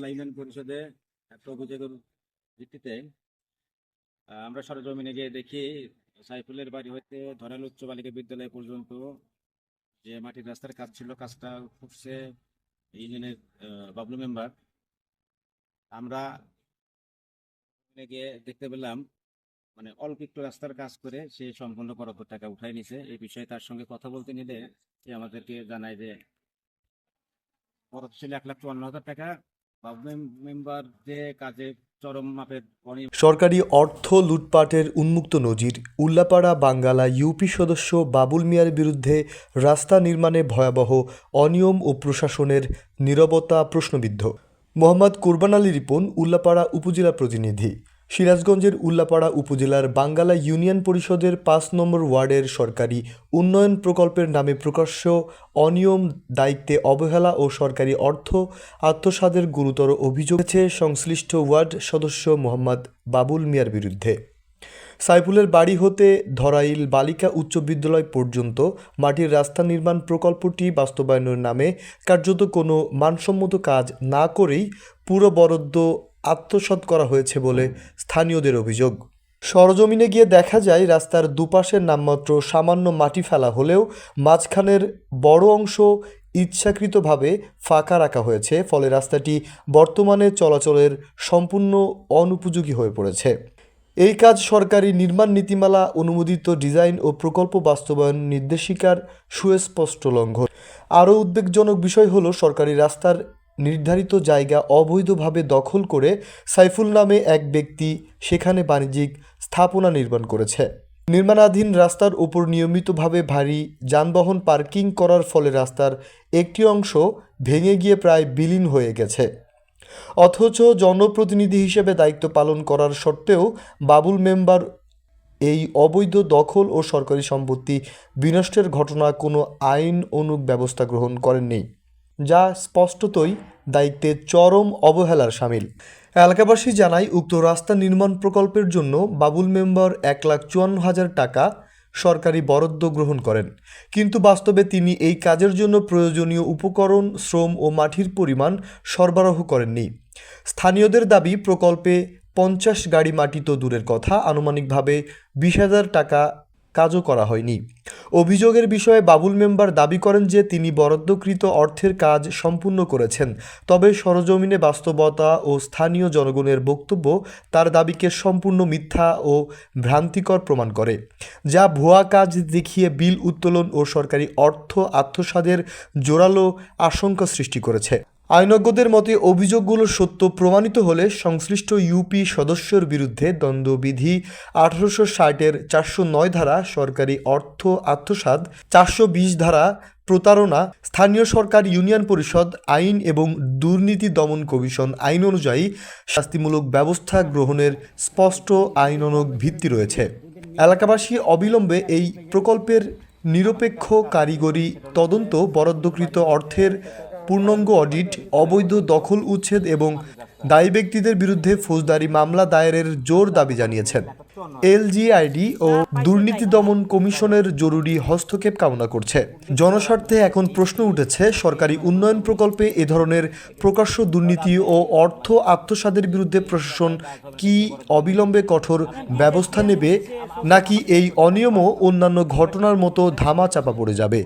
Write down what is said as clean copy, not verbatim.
Union পরিষদে একটা অভিযোগের ভিত্তিতে আমরা সরেজমিনে গিয়ে দেখি সাইফুলের বাড়ি হইতে ধরাল উচ্চ বালিকা বিদ্যালয় পর্যন্ত যে মাটির রাস্তার কাজ ছিল, কাজটা করছে ইউনিয়নের বাবলু মেম্বার। আমরা গিয়ে দেখতে পেলাম মানে অল্প একটু রাস্তার কাজ করে সে সম্পূর্ণ বরাদ্দ টাকা উঠাই নিছে। এই বিষয়ে তার সঙ্গে কথা বলতে নিলে সে আমাদেরকে জানায় যে বরাদ্দ ছিল 1,54,000 টাকা। বাবলু মেম্বার যে কাজে চরম মাপের সরকারি অর্থ লুটপাটের উন্মুক্ত নজির। উল্লাপাড়া বাঙ্গালা ইউপি সদস্য বাবুল মিয়ার বিরুদ্ধে রাস্তা নির্মাণে ভয়াবহ অনিয়ম ও প্রশাসনের নীরবতা প্রশ্নবিদ্ধ। মোহাম্মদ কোরবান আলী রিপন, উল্লাপাড়া উপজেলা প্রতিনিধি। সিরাজগঞ্জের উল্লাপাড়া উপজেলার বাঙ্গালা ইউনিয়ন পরিষদের ৫ নম্বর ওয়ার্ডের সরকারি উন্নয়ন প্রকল্পের নামে প্রকাশ্য অনিয়ম, দায়িত্বে অবহেলা ও সরকারি অর্থ আত্মসাতের গুরুতর অভিযোগ আছে সংশ্লিষ্ট ওয়ার্ড সদস্য মোহাম্মদ বাবুল মিয়ার বিরুদ্ধে। সাইফুলের বাড়ি হতে ধরাইল বালিকা উচ্চ বিদ্যালয় পর্যন্ত মাটির রাস্তা নির্মাণ প্রকল্পটি বাস্তবায়নের নামে কার্যত কোনো মানসম্মত কাজ না করেই পুরো বরাদ্দ আত্মসাৎ করা হয়েছে বলে স্থানীয়দের অভিযোগ। সরজমিনে গিয়ে দেখা যায় রাস্তার দুপাশের নামমাত্র সামান্য মাটি ফেলা হলেও মাঝখানের বড় অংশ ইচ্ছাকৃতভাবে ফাঁকা রাখা হয়েছে, ফলে রাস্তাটি বর্তমানে চলাচলের সম্পূর্ণ অনুপযোগী হয়ে পড়েছে। এই কাজ সরকারি নির্মাণ নীতিমালা অনুমোদিত ডিজাইন ও প্রকল্প বাস্তবায়ন নির্দেশিকার সুস্পষ্ট লঙ্ঘন। আরও উদ্বেগজনক বিষয় হলো সরকারি রাস্তার নির্ধারিত জায়গা অবৈধভাবে দখল করে সাইফুল নামে এক ব্যক্তি সেখানে বাণিজ্যিক স্থাপনা নির্মাণ করেছে। নির্মাণাধীন রাস্তার উপর নিয়মিতভাবে ভারী যানবাহন পার্কিং করার ফলে রাস্তার একটি অংশ ভেঙে গিয়ে প্রায় বিলীন হয়ে গেছে। অথচ জনপ্রতিনিধি হিসেবে দায়িত্ব পালন করার সত্ত্বেও বাবুল মেম্বার এই অবৈধ দখল ও সরকারি সম্পত্তি বিনষ্টের ঘটনা কোনো আইন অনুগ ব্যবস্থা গ্রহণ করেননি, যা স্পষ্টতই দায়িত্বে চরম অবহেলার শামিল। এলাকাবাসী জানায় উক্ত রাস্তা নির্মাণ প্রকল্পের জন্য বাবুল মেম্বার 1,54,000 টাকা সরকারি বরাদ্দ গ্রহণ করেন, কিন্তু বাস্তবে তিনি এই কাজের জন্য প্রয়োজনীয় উপকরণ, শ্রম ও মাটির পরিমাণ সরবরাহ করেননি। স্থানীয়দের দাবি প্রকল্পে 50 গাড়ি মাটি তো দূরের কথা, আনুমানিকভাবে 20,000 টাকা কাজও করা হয়নি। অভিযোগের বিষয়ে বাবুল মেম্বার দাবি করেন যে তিনি বরাদ্দকৃত অর্থের কাজ সম্পূর্ণ করেছেন, তবে সরজমিনে বাস্তবতা ও স্থানীয় জনগণের বক্তব্য তার দাবিকে সম্পূর্ণ মিথ্যা ও ভ্রান্তিকর প্রমাণ করে, যা ভুয়া কাজ দেখিয়ে বিল উত্তোলন ও সরকারি অর্থ আত্মসাতের জোরালো আশঙ্কা সৃষ্টি করেছে। আইনজ্ঞদের মতে অভিযোগগুলো সত্য প্রমাণিত হলে সংশ্লিষ্ট ইউপি সদস্যের বিরুদ্ধে দণ্ডবিধি 1860-এর 409 ধারা সরকারি অর্থ আত্মসাৎ, 420 ধারা প্রতারণা, স্থানীয় সরকার ইউনিয়ন পরিষদ আইন এবং দুর্নীতি দমন কমিশন আইন অনুযায়ী শাস্তিমূলক ব্যবস্থা গ্রহণের স্পষ্ট আইনানুগ ভিত্তি রয়েছে। এলাকাবাসী অবিলম্বে এই প্রকল্পের নিরপেক্ষ কারিগরি তদন্ত, বরাদ্দকৃত অর্থের পূর্ণাঙ্গ অডিট, অবৈধ দখল উচ্ছেদ এবং দায়ী ব্যক্তিদের বিরুদ্ধে ফৌজদারি মামলা দায়েরের জোর দাবি জানিয়েছেন। এলজিআইডি ও দুর্নীতি দমন কমিশনের জরুরি হস্তক্ষেপ কামনা করছে। জনস্বার্থে এখন প্রশ্ন উঠেছে, সরকারি উন্নয়ন প্রকল্পে এ ধরনের প্রকাশ্য দুর্নীতি ও অর্থ আত্মসাতের বিরুদ্ধে প্রশাসন কি অবিলম্বে কঠোর ব্যবস্থা নেবে, নাকি এই অনিয়মও অন্যান্য ঘটনার মতো ধামা চাপা পড়ে যাবে?